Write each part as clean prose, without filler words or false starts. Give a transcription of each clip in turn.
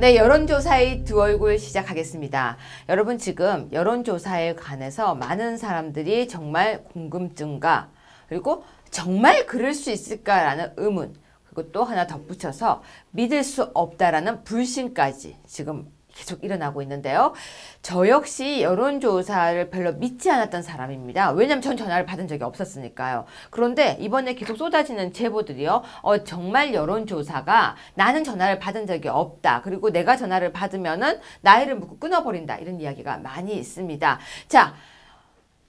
네, 여론조사의 두 얼굴 시작하겠습니다. 여러분 지금 여론조사에 관해서 많은 사람들이 정말 궁금증과 그리고 정말 그럴 수 있을까라는 의문 그리고 또 하나 덧붙여서 믿을 수 없다라는 불신까지 지금 계속 일어나고 있는데요. 저 역시 여론조사를 별로 믿지 않았던 사람입니다. 왜냐면 전 전화를 받은 적이 없었으니까요. 그런데 이번에 계속 쏟아지는 제보들이요. 정말 여론조사가 나는 전화를 받은 적이 없다. 그리고 내가 전화를 받으면은 나이를 묻고 끊어버린다. 이런 이야기가 많이 있습니다. 자,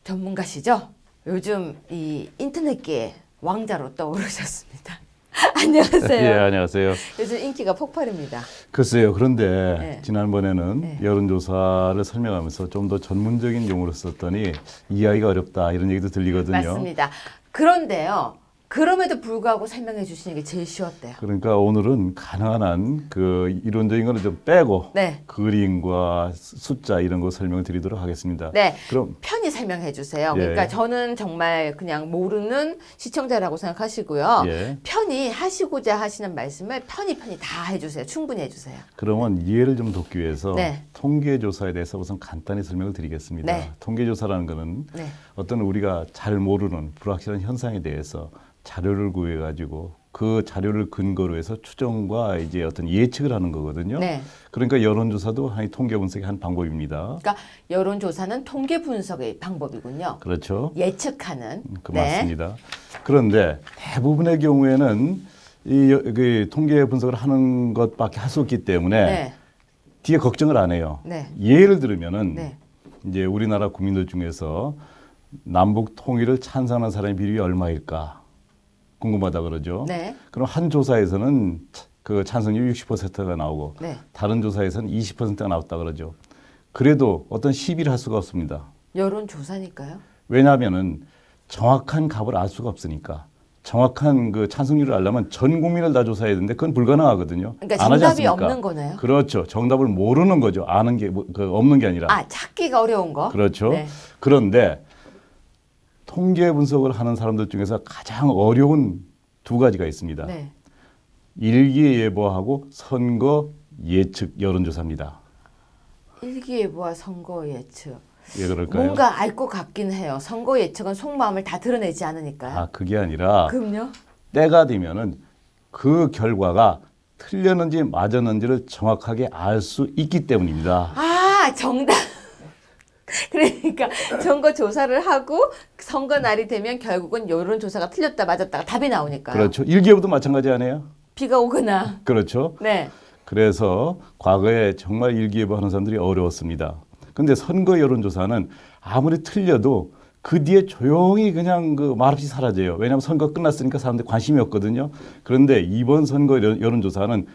전문가시죠? 요즘 이 인터넷계의 왕자로 떠오르셨습니다. 안녕하세요. 예, 안녕하세요. 요즘 인기가 폭발입니다. 글쎄요. 그런데 네. 지난번에는 네. 여론조사를 설명하면서 좀 더 전문적인 용어를 썼더니 이해하기가 어렵다 이런 얘기도 들리거든요. 맞습니다. 그런데요. 그럼에도 불구하고 설명해 주시는 게 제일 쉬웠대요. 그러니까 오늘은 가능한 한 그 이론적인 거는 좀 빼고 네. 그림과 숫자 이런 거 설명을 드리도록 하겠습니다. 네. 그럼 편히 설명해 주세요. 예. 그러니까 저는 정말 그냥 모르는 시청자라고 생각하시고요. 예. 편히 하시고자 하시는 말씀을 편히 다 해주세요. 충분히 해주세요. 그러면 이해를 좀 돕기 위해서 네. 통계조사에 대해서 우선 간단히 설명을 드리겠습니다. 네. 통계조사라는 거는 네. 어떤 우리가 잘 모르는 불확실한 현상에 대해서 자료를 구해 가지고 그 자료를 근거로 해서 추정과 이제 어떤 예측을 하는 거거든요. 네. 그러니까 여론조사도 하나의 통계 분석의 한 방법입니다. 그러니까 여론조사는 통계 분석의 방법이군요. 그렇죠. 예측하는. 맞습니다. 그런데 대부분의 경우에는 그 통계 분석을 하는 것밖에 할 수 없기 때문에 네. 뒤에 걱정을 안 해요. 네. 예를 들면은 네. 이제 우리나라 국민들 중에서 남북 통일을 찬성하는 사람의 비율이 얼마일까? 궁금하다 그러죠. 네. 그럼 한 조사에서는 그 찬성률 60%가 나오고 네. 다른 조사에서는 20%가 나왔다 그러죠. 그래도 어떤 시비를 할 수가 없습니다. 여론조사니까요. 왜냐하면은 정확한 값을 알 수가 없으니까. 정확한 그 찬성률을 알려면 전 국민을 다 조사해야 되는데 그건 불가능하거든요. 그러니까 안 하지 정답이 않습니까? 없는 거네요. 그렇죠. 정답을 모르는 거죠. 아는 게 없는 게 아니라. 아, 찾기가 어려운 거? 그렇죠. 네. 그런데 통계 분석을 하는 사람들 중에서 가장 어려운 두 가지가 있습니다. 네. 일기예보하고 선거 예측 여론조사입니다. 일기예보와 선거 예측. 왜 그럴까요? 뭔가 알 것 같긴 해요. 선거 예측은 속마음을 다 드러내지 않으니까요. 아, 그게 아니라 그럼요. 때가 되면은 그 결과가 틀렸는지 맞았는지를 정확하게 알 수 있기 때문입니다. 아, 정답. 그러니까 선거 조사를 하고 선거 날이 되면 결국은 여론조사가 틀렸다 맞았다가 답이 나오니까요. 그렇죠. 일기예보도 마찬가지 아니에요? 비가 오거나. 그렇죠. 네. 그래서 과거에 정말 일기예보 하는 사람들이 어려웠습니다. 근데 선거 여론조사는 아무리 틀려도 그 뒤에 조용히 그냥 그 말없이 사라져요. 왜냐하면 선거 끝났으니까 사람들이 관심이 없거든요. 그런데 이번 선거 여론조사는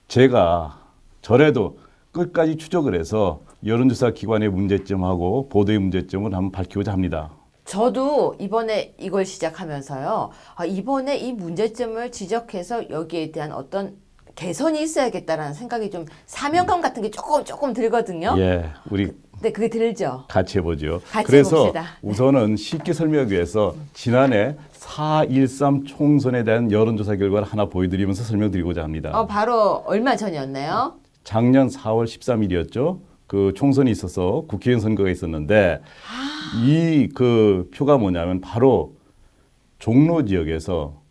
제가 저래도 끝까지 추적을 해서 여론조사 기관의 문제점하고 보도의 문제점을 한번 밝히고자 합니다. 저도 이번에 이걸 시작하면서요. 이번에 이 문제점을 지적해서 여기에 대한 어떤 개선이 있어야겠다라는 생각이 좀 사명감 같은 게 조금 들거든요. 예, 우리 네, 그게 들죠. 같이 해보죠. 같이 그래서 해봅시다. 우선은 쉽게 설명하기 위해서 지난해 4.13 총선에 대한 여론조사 결과를 하나 보여드리면서 설명드리고자 합니다. 바로 얼마 전이었네요. 작년 4월 13일이었죠. 그 총선이 있어서 국회의원 선거가 있었는데 이 그 표가 뭐냐면 바로 종로 지역에서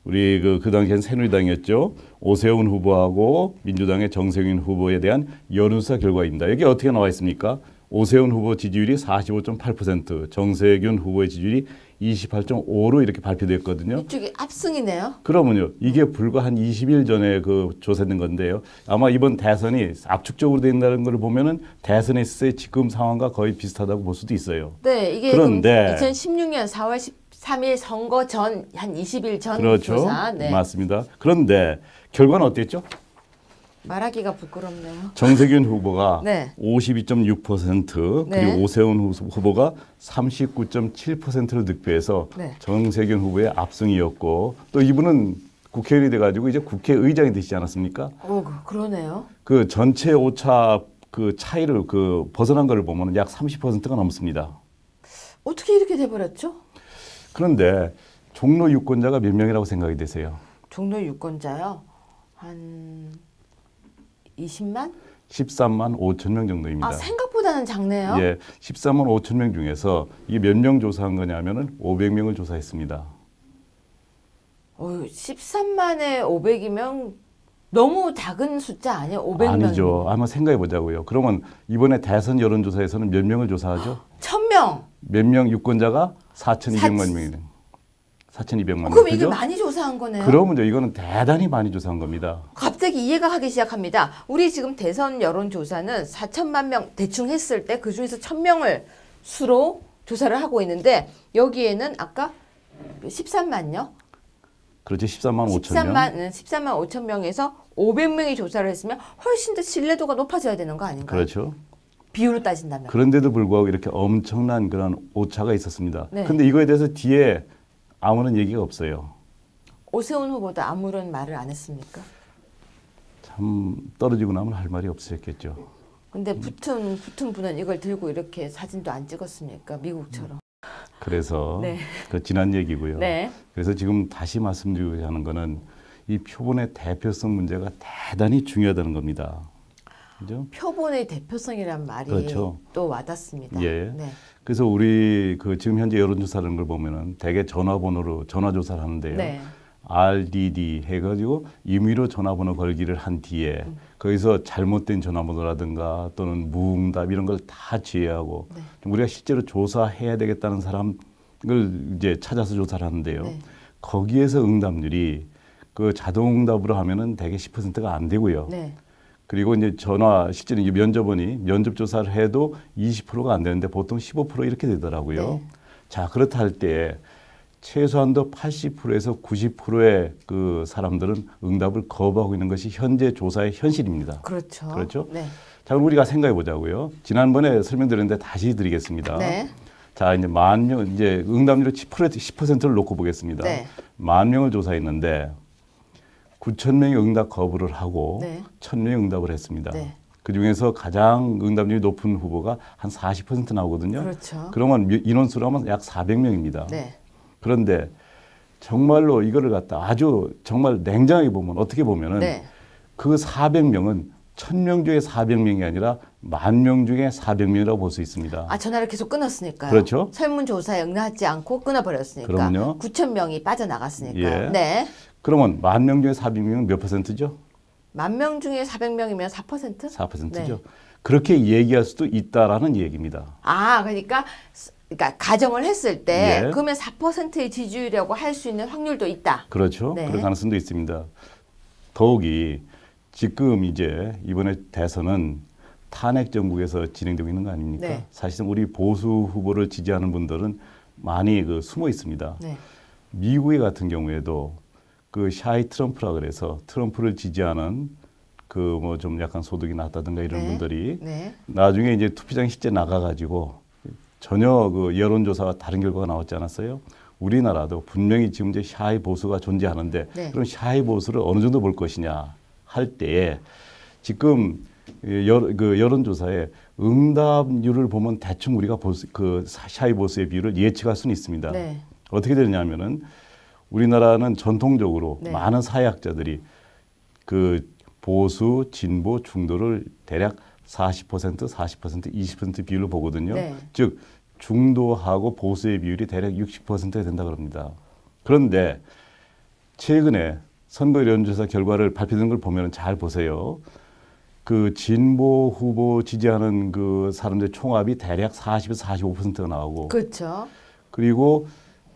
우리 그 당시엔 새누리당이었죠. 오세훈 후보하고 민주당의 정세균 후보에 대한 여론조사 결과입니다. 여기 어떻게 나와 있습니까? 오세훈 후보 지지율이 45.8%, 정세균 후보의 지지율이 28.5로 이렇게 발표됐거든요. 이쪽이 압승이네요. 그러면요, 이게 불과 한 20일 전에 그 조사된 건데요. 아마 이번 대선이 압축적으로 된다는 걸 보면은 대선에 있을 때 지금 상황과 거의 비슷하다고 볼 수도 있어요. 네, 이게 그런데 2016년 4월 13일 선거 전 한 20일 전 그렇죠. 조사. 네. 맞습니다. 그런데 결과는 어땠죠? 말하기가 부끄럽네요. 정세균 후보가 네. 52.6% 네. 그리고 오세훈 후보가 39.7%를 득표해서 네. 정세균 후보의 압승이었고 또 이분은 국회의원이 돼가지고 이제 국회의장이 되시지 않았습니까? 그러네요. 그 전체 오차 그 차이를 그 벗어난 걸 보면 약 30%가 넘습니다. 어떻게 이렇게 돼버렸죠? 그런데 종로 유권자가 몇 명이라고 생각이 되세요? 종로 유권자요? 한 20만? 13만 5천 명 정도입니다. 아, 생각보다는 작네요. 예, 13만 5천 명 중에서 이게 몇 명 조사한 거냐면은 500명을 조사했습니다. 13만에 500이면 너무 작은 숫자 아니에요? 500명. 아니죠. 한번 생각해 보자고요. 그러면 이번에 대선 여론조사에서는 몇 명을 조사하죠? 1000명. 몇 명 유권자가 4,200만 명이네. 4,200만 명. 그럼 이게 그죠? 많이 조사한 거네요. 그러면요, 이거는 대단히 많이 조사한 겁니다. 갑자기 이해가 가기 시작합니다. 우리 지금 대선 여론조사는 4천만 명 대충 했을 때 그중에서 1000명을 수로 조사를 하고 있는데 여기에는 아까 13만요? 그렇죠. 13만 5천 명. 13만 5천 명에서 500명이 조사를 했으면 훨씬 더 신뢰도가 높아져야 되는 거 아닌가요? 그렇죠. 비율로 따진다면. 그런데도 불구하고 이렇게 엄청난 그런 오차가 있었습니다. 네. 근데 이거에 대해서 뒤에 아무런 얘기가 없어요. 오세훈 후보도 아무런 말을 안 했습니까? 참 떨어지고 나면 할 말이 없으셨겠죠. 근데 붙은 분은 이걸 들고 이렇게 사진도 안 찍었습니까? 미국처럼. 그래서 네. 그 지난 얘기고요. 네. 그래서 지금 다시 말씀드리고자 하는 거는 이 표본의 대표성 문제가 대단히 중요하다는 겁니다. 그죠? 표본의 대표성이란 말이 그렇죠. 또 와닿습니다. 예. 네. 그래서 우리 그 지금 현재 여론조사라는 걸 보면은 대개 전화번호로 전화조사를 하는데요. 네. RDD 해가지고 임의로 전화번호 걸기를 한 뒤에 거기서 잘못된 전화번호라든가 또는 무응답 이런 걸 다 제외하고 네. 좀 우리가 실제로 조사해야 되겠다는 사람을 이제 찾아서 조사를 하는데요. 네. 거기에서 응답률이 그 자동응답으로 하면은 대개 10%가 안 되고요. 네. 그리고 이제 전화 실제로 이 면접원이 면접 조사를 해도 20%가 안 되는데 보통 15% 이렇게 되더라고요. 네. 자, 그렇다 할 때 최소한도 80%에서 90%의 그 사람들은 응답을 거부하고 있는 것이 현재 조사의 현실입니다. 그렇죠. 그렇죠? 네. 자, 그럼 우리가 생각해 보자고요. 지난번에 설명드렸는데 다시 드리겠습니다. 네. 자, 이제 10,000명, 이제 응답률을 10%를 놓고 보겠습니다. 네. 10,000명을 조사했는데 9,000명이 응답 거부를 하고 네. 1,000명이 응답을 했습니다. 네. 그 중에서 가장 응답률이 높은 후보가 한 40% 나오거든요. 그렇죠. 그러면 인원수로 하면 약 400명입니다. 네. 그런데 정말로 이거를 갖다 아주 정말 냉정하게 보면 어떻게 보면은 네. 그 400명은 1,000명 중에 400명이 아니라 10,000명 중에 400명이라고 볼 수 있습니다. 아, 전화를 계속 끊었으니까요. 그렇죠. 설문조사에 응하지 않고 끊어버렸으니까. 그럼요. 9,000명이 빠져나갔으니까요. 예. 네. 그러면 10,000명 중에 400명은 몇 퍼센트죠? 10,000명 중에 400명이면 4%? 4%죠. 네. 그렇게 얘기할 수도 있다라는 얘기입니다. 아, 그러니까 가정을 했을 때 예. 그러면 4%의 지지율이라고 할 수 있는 확률도 있다. 그렇죠. 네. 그럴 가능성도 있습니다. 더욱이 지금 이제 이번에 대선은 탄핵 정국에서 진행되고 있는 거 아닙니까? 네. 사실은 우리 보수 후보를 지지하는 분들은 많이 그 숨어 있습니다. 네. 미국의 같은 경우에도 그 샤이 트럼프라 그래서 트럼프를 지지하는 그 뭐 좀 약간 소득이 낮다든가 이런 네. 분들이 네. 나중에 이제 투표장 실제 나가가지고 전혀 그 여론조사와 다른 결과가 나왔지 않았어요? 우리나라도 분명히 지금 이제 샤이 보수가 존재하는데 네. 그럼 샤이 보수를 어느 정도 볼 것이냐 할 때에 지금 그 여론조사에 응답률을 보면 대충 우리가 그 샤이 보수의 비율을 예측할 수는 있습니다. 네. 어떻게 되냐면은 우리나라는 전통적으로 네. 많은 사회학자들이 그 보수, 진보, 중도를 대략 40%, 20% 비율로 보거든요. 네. 즉 중도하고 보수의 비율이 대략 60%가 된다 그럽니다. 그런데 최근에 선거 여론조사 결과를 발표된 걸 보면 잘 보세요. 그 진보 후보 지지하는 그 사람들 총합이 대략 40에서 45%가 나오고 그렇죠. 그리고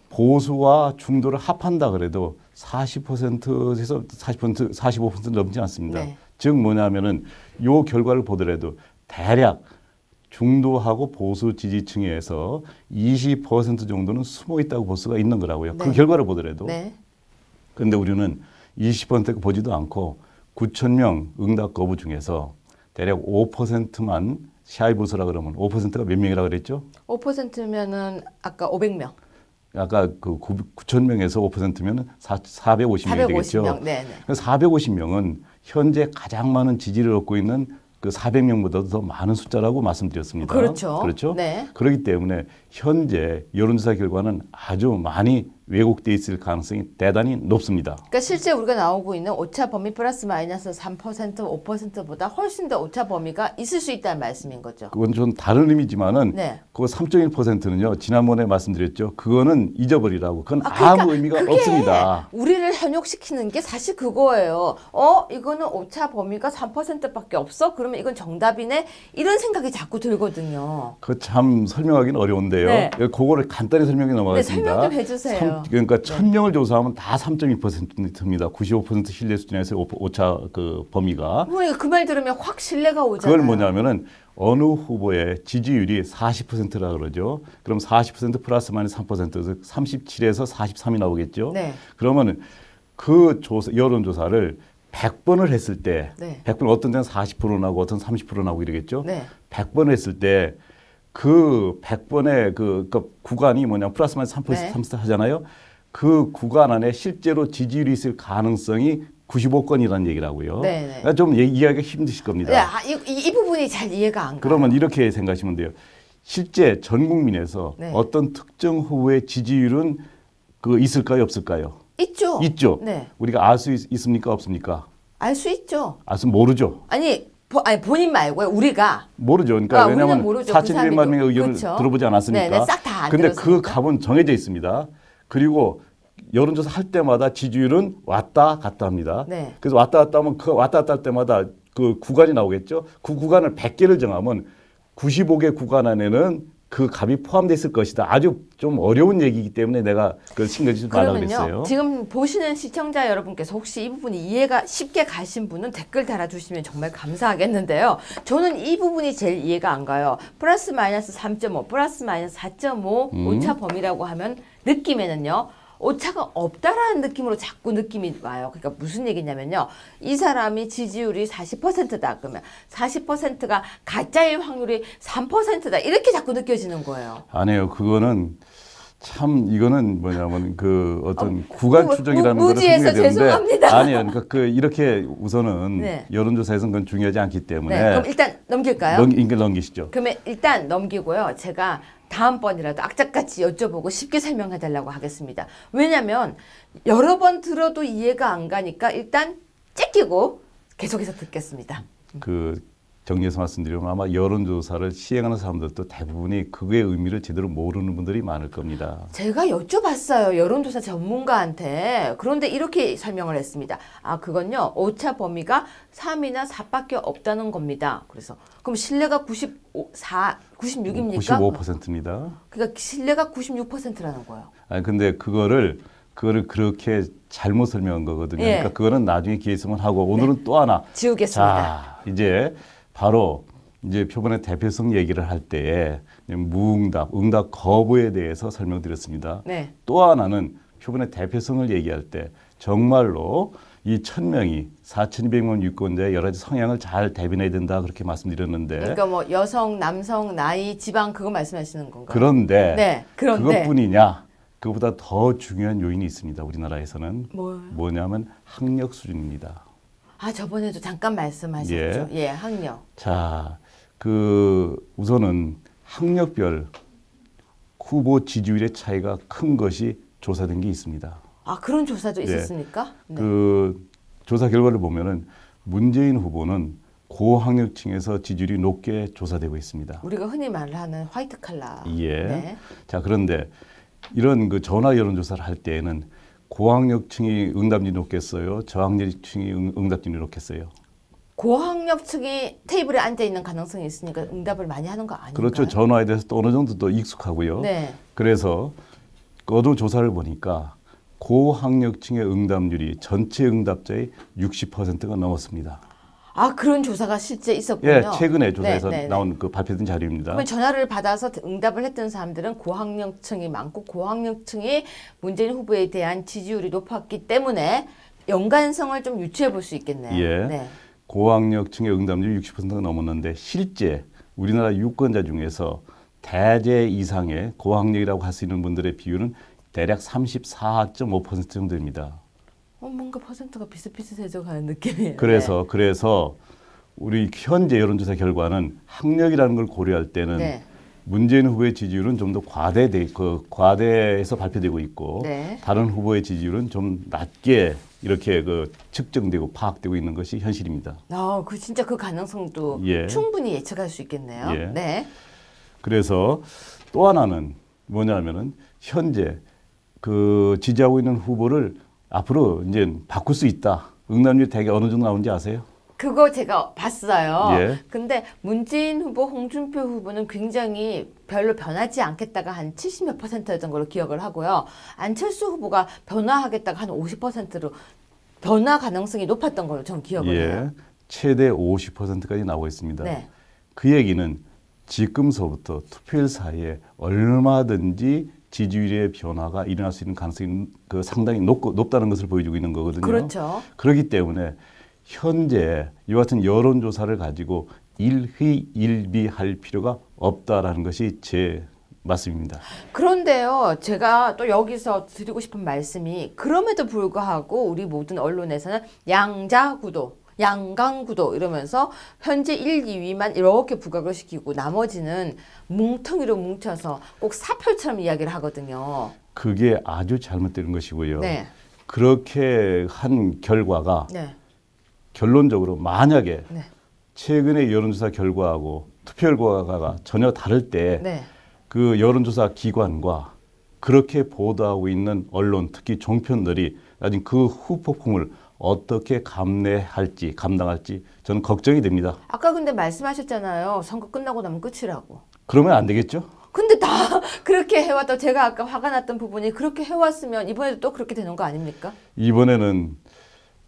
보수와 중도를 합한다 그래도 40%에서 40%, 45% 넘지 않습니다. 네. 즉 뭐냐면은 요 결과를 보더라도 대략 중도하고 보수 지지층에서 20% 정도는 숨어 있다고 볼 수가 있는 거라고요. 네. 그 결과를 보더라도. 네. 그런데 우리는 20% 보지도 않고 9,000명 응답 거부 중에서 대략 5%만 샤이 보수라 그러면 5%가 몇 명이라 그랬죠? 5%면은 아까 500명. 아까 그 9,000명에서 5%면 450명이 되겠죠. 450명. 네, 네. 450명은 현재 가장 많은 지지를 얻고 있는 그 400명보다도 더 많은 숫자라고 말씀드렸습니다. 그렇죠. 그렇죠. 네. 그렇기 때문에 현재 여론조사 결과는 아주 많이 왜곡돼 있을 가능성이 대단히 높습니다. 그러니까 실제 우리가 나오고 있는 오차 범위 플러스 마이너스 3%, 5%보다 훨씬 더 오차 범위가 있을 수 있다는 말씀인 거죠. 그건 좀 다른 의미지만은 네. 그 3.1%는요. 지난번에 말씀드렸죠. 그거는 잊어버리라고. 그건 그러니까 아무 의미가 그게 없습니다. 우리를 현혹시키는 게 사실 그거예요. 이거는 오차 범위가 3%밖에 없어? 그러면 이건 정답이네? 이런 생각이 자꾸 들거든요. 그 참 설명하기는 어려운데요. 네. 그거를 간단히 설명해 네, 넘어가겠습니다. 설명 좀 해주세요. 그러니까 1000명을 조사하면 다 3.2%입니다. 95% 신뢰 수준에서 오차 그 범위가. 그러니까 그 말 들으면 확 신뢰가 오잖아요. 그걸 뭐냐면은 어느 후보의 지지율이 40%라 그러죠. 그럼 40% 플러스 마이너스 3%에서 37에서 43이 나오겠죠. 네. 그러면은 그 여론조사를 100번을 했을 때, 네. 100번 어떤 데는 40% 나고 어떤 30% 나고 이러겠죠. 네. 100번 했을 때 그 100번의 그 구간이 뭐냐 플러스 마이너스 3% 네. 3% 하잖아요. 그 구간 안에 실제로 지지율이 있을 가능성이 95건이라는 얘기라고요. 네, 네. 그러니까 좀 이해하기가 힘드실 겁니다. 네, 이 부분이 잘 이해가 안 가요. 그러면 이렇게 생각하시면 돼요. 실제 전 국민에서 네. 어떤 특정 후보의 지지율은 그 있을까요, 없을까요? 있죠. 있죠. 네. 우리가 알 수 있습니까, 없습니까? 알 수 있죠. 알 수 모르죠. 아니 본인 말고요. 우리가. 모르죠. 그러니까 우리는 왜냐하면 모르죠. 4,200만 명의 의견을 그렇죠. 들어보지 않았으니까. 네, 싹 다 안 근데 그 들었으니까. 값은 정해져 있습니다. 그리고 여론조사 할 때마다 지지율은 왔다 갔다 합니다. 네. 그래서 왔다 갔다 하면 그 왔다 갔다 할 때마다 그 구간이 나오겠죠. 그 구간을 100개를 정하면 95개 구간 안에는 그 값이 포함되어 있을 것이다. 아주 좀 어려운 얘기이기 때문에 내가 그걸 신경 쓰지 말라고 그러면요. 그랬어요. 지금 보시는 시청자 여러분께서 혹시 이 부분이 이해가 쉽게 가신 분은 댓글 달아주시면 정말 감사하겠는데요. 저는 이 부분이 제일 이해가 안 가요. 플러스 마이너스 3.5, 플러스 마이너스 4.5 오차 범위라고 하면 느낌에는요. 오차가 없다라는 느낌으로 자꾸 느낌이 와요. 그러니까 무슨 얘기냐면요. 이 사람이 지지율이 40%다. 그러면 40%가 가짜일 확률이 3%다. 이렇게 자꾸 느껴지는 거예요. 아니에요. 그거는 참 이거는 뭐냐면 그 어떤 구간 추정이라는 거를 무지해서 생각해야 되는데 죄송합니다. 아니에요. 그러니까 그 이렇게 우선은 네. 여론조사에서는 그건 중요하지 않기 때문에 네, 그럼 일단 넘길까요? 넘기시죠. 그러면 일단 넘기고요. 제가 다음번이라도 악착같이 여쭤보고 쉽게 설명해 달라고 하겠습니다. 왜냐하면 여러 번 들어도 이해가 안 가니까 일단 째끼고 계속해서 듣겠습니다. 그 정리해서 말씀드리면 아마 여론조사를 시행하는 사람들도 대부분이 그의 의미를 제대로 모르는 분들이 많을 겁니다. 제가 여쭤봤어요. 여론조사 전문가한테. 그런데 이렇게 설명을 했습니다. 그건요. 오차 범위가 3이나 4밖에 없다는 겁니다. 그래서 그럼 신뢰가 96입니까? 95%입니다. 그러니까 신뢰가 96%라는 거예요. 아니 근데 그거를 그렇게 잘못 설명한 거거든요. 예. 그러니까 그거는 나중에 기회 있으면 하고 오늘은 또 하나. 지우겠습니다. 자, 이제 바로 이제 표본의 대표성 얘기를 할 때에 무응답, 응답 거부에 대해서 설명드렸습니다. 네. 또 하나는 표본의 대표성을 얘기할 때 정말로 이 1000명이 4,200만 유권자의 여러 가지 성향을 잘 대변해야 된다 그렇게 말씀드렸는데 그러니까 뭐 여성, 남성, 나이, 지방 그거 말씀하시는 건가요? 그런데 네, 그런데 그것뿐이냐? 그보다 더 중요한 요인이 있습니다. 우리나라에서는 뭘? 뭐냐면 학력 수준입니다. 저번에도 잠깐 말씀하셨죠. 예, 학력. 자, 우선은 학력별 후보 지지율의 차이가 큰 것이 조사된 게 있습니다. 그런 조사도 네. 있었습니까? 네. 그 조사 결과를 보면은 문재인 후보는 고학력층에서 지지율이 높게 조사되고 있습니다. 우리가 흔히 말하는 화이트 칼라. 예. 네. 자, 그런데 이런 그 전화 여론조사를 할 때에는 고학력층이 응답률이 높겠어요? 저학력층이 응답률이 높겠어요? 고학력층이 테이블에 앉아 있는 가능성이 있으니까 응답을 많이 하는 거 아닌가요? 그렇죠. 전화에 대해서 또 어느 정도 또 익숙하고요. 네. 그래서 어느 조사를 보니까 고학력층의 응답률이 전체 응답자의 60%가 넘었습니다. 그런 조사가 실제 있었군요. 예, 최근에 조사에서 네, 네, 네. 나온 그 발표된 자료입니다. 그러면 전화를 받아서 응답을 했던 사람들은 고학력층이 많고 고학력층이 문재인 후보에 대한 지지율이 높았기 때문에 연관성을 좀 유추해 볼 수 있겠네요. 예. 네. 고학력층의 응답률이 60%가 넘었는데 실제 우리나라 유권자 중에서 대제 이상의 고학력이라고 할 수 있는 분들의 비율은 대략 34.5% 정도입니다. 뭔가 퍼센트가 비슷비슷해져 가는 느낌이에요. 그래서 우리 현재 여론조사 결과는 학력이라는 걸 고려할 때는 네. 문재인 후보의 지지율은 좀 더 과대해서 발표되고 있고 네. 다른 후보의 지지율은 좀 낮게 이렇게 측정되고 파악되고 있는 것이 현실입니다. 그 진짜 그 가능성도 예. 충분히 예측할 수 있겠네요. 예. 네. 그래서 또 하나는 뭐냐면은 현재 지지하고 있는 후보를 앞으로 이제 바꿀 수 있다. 응답률이 되게 어느 정도 나오는지 아세요? 그거 제가 봤어요. 예. 근데 문재인 후보, 홍준표 후보는 굉장히 별로 변하지 않겠다가 한 70몇 %였던 걸로 기억을 하고요. 안철수 후보가 변화하겠다가 한 50%로 변화 가능성이 높았던 걸로 전 기억을 해요. 최대 50%까지 나오고 있습니다. 네. 그 얘기는 지금서부터 투표일 사이에 얼마든지 지지율의 변화가 일어날 수 있는 가능성이 상당히 높다는 것을 보여주고 있는 거거든요. 그렇죠. 그렇기 때문에 현재 이와 같은 여론조사를 가지고 일희일비할 필요가 없다라는 것이 제 말씀입니다. 그런데요, 제가 또 여기서 드리고 싶은 말씀이 그럼에도 불구하고 우리 모든 언론에서는 양자구도, 양강구도 이러면서 현재 1, 2위만 이렇게 부각을 시키고 나머지는 뭉텅이로 뭉쳐서 꼭 사표처럼 이야기를 하거든요. 그게 아주 잘못된 것이고요. 네. 그렇게 한 결과가 네. 결론적으로 만약에 네. 최근의 여론조사 결과하고 투표 결과가 전혀 다를 때 네. 그 여론조사 기관과 그렇게 보도하고 있는 언론, 특히 종편들이 나중에 그 후폭풍을 어떻게 감당할지 저는 걱정이 됩니다. 아까 근데 말씀하셨잖아요. 선거 끝나고 나면 끝이라고. 그러면 안 되겠죠? 근데 다 그렇게 해왔다. 제가 아까 화가 났던 부분이 그렇게 해왔으면 이번에도 또 그렇게 되는 거 아닙니까? 이번에는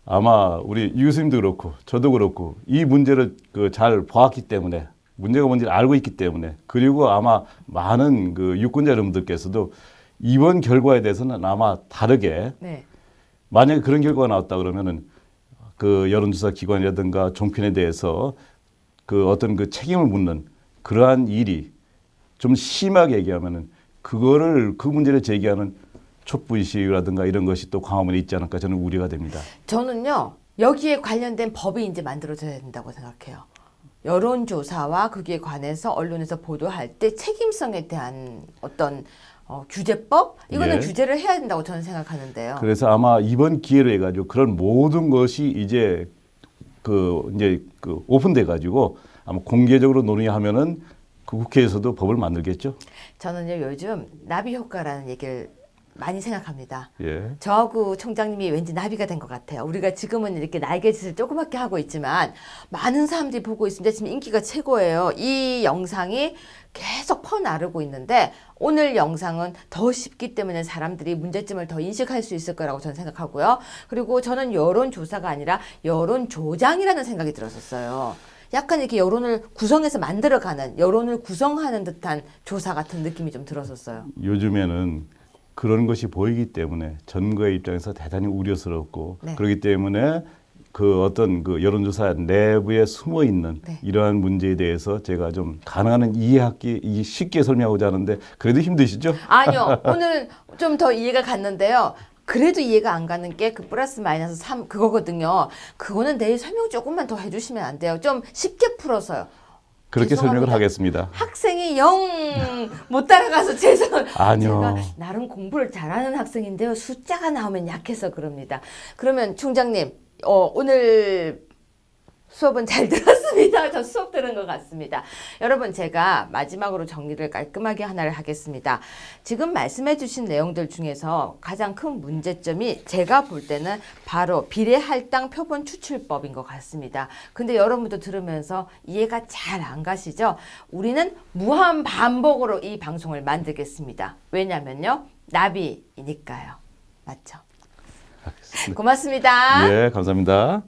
아마 우리 유 교수님도 그렇고 저도 그렇고 이 문제를 잘 보았기 때문에 문제가 뭔지 알고 있기 때문에 그리고 아마 많은 유권자 여러분들께서도 이번 결과에 대해서는 아마 다르게 네. 만약에 그런 결과가 나왔다 그러면은 여론조사 기관이라든가 종편에 대해서 어떤 책임을 묻는 그러한 일이 좀 심하게 얘기하면은 그 문제를 제기하는 촛불시위라든가 이런 것이 또 광화문에 있지 않을까 저는 우려가 됩니다. 저는요, 여기에 관련된 법이 이제 만들어져야 된다고 생각해요. 여론조사와 거기에 관해서 언론에서 보도할 때 책임성에 대한 어떤 규제법? 이거는 예. 규제를 해야 된다고 저는 생각하는데요. 그래서 아마 이번 기회로 해가지고 그런 모든 것이 이제 오픈돼 가지고 아마 공개적으로 논의하면은 국회에서도 법을 만들겠죠. 저는요, 요즘 나비 효과라는 얘기를 많이 생각합니다. 예. 저하고 총장님이 왠지 나비가 된 것 같아요. 우리가 지금은 이렇게 날개짓을 조그맣게 하고 있지만 많은 사람들이 보고 있습니다. 지금 인기가 최고예요. 이 영상이 계속 퍼나르고 있는데 오늘 영상은 더 쉽기 때문에 사람들이 문제점을 더 인식할 수 있을 거라고 저는 생각하고요. 그리고 저는 여론조사가 아니라 여론조장이라는 생각이 들었었어요. 약간 이렇게 여론을 구성해서 만들어가는, 여론을 구성하는 듯한 조사 같은 느낌이 좀 들었었어요. 요즘에는 그런 것이 보이기 때문에 전거의 입장에서 대단히 우려스럽고 네. 그렇기 때문에 어떤 여론조사 내부에 숨어 있는 네. 이러한 문제에 대해서 제가 좀 가능한 이해하기 쉽게 설명하고자 하는데 그래도 힘드시죠? 아니요. 오늘 좀 더 이해가 갔는데요. 그래도 이해가 안 가는 게 플러스 마이너스 3 그거거든요. 그거는 내일 설명 조금만 더 해주시면 안 돼요. 좀 쉽게 풀어서요. 그렇게 죄송합니다. 설명을 하겠습니다. 학생이 영 못 따라가서 아니요. 제가 나름 공부를 잘하는 학생인데요. 숫자가 나오면 약해서 그럽니다. 그러면 총장님, 오늘 수업은 잘 들었습니다. 저 수업 들은 것 같습니다. 여러분, 제가 마지막으로 정리를 깔끔하게 하나를 하겠습니다. 지금 말씀해 주신 내용들 중에서 가장 큰 문제점이 제가 볼 때는 바로 비례할당 표본 추출법인 것 같습니다. 근데 여러분도 들으면서 이해가 잘 안 가시죠? 우리는 무한 반복으로 이 방송을 만들겠습니다. 왜냐면요, 나비이니까요. 맞죠? 고맙습니다. 예, 감사합니다.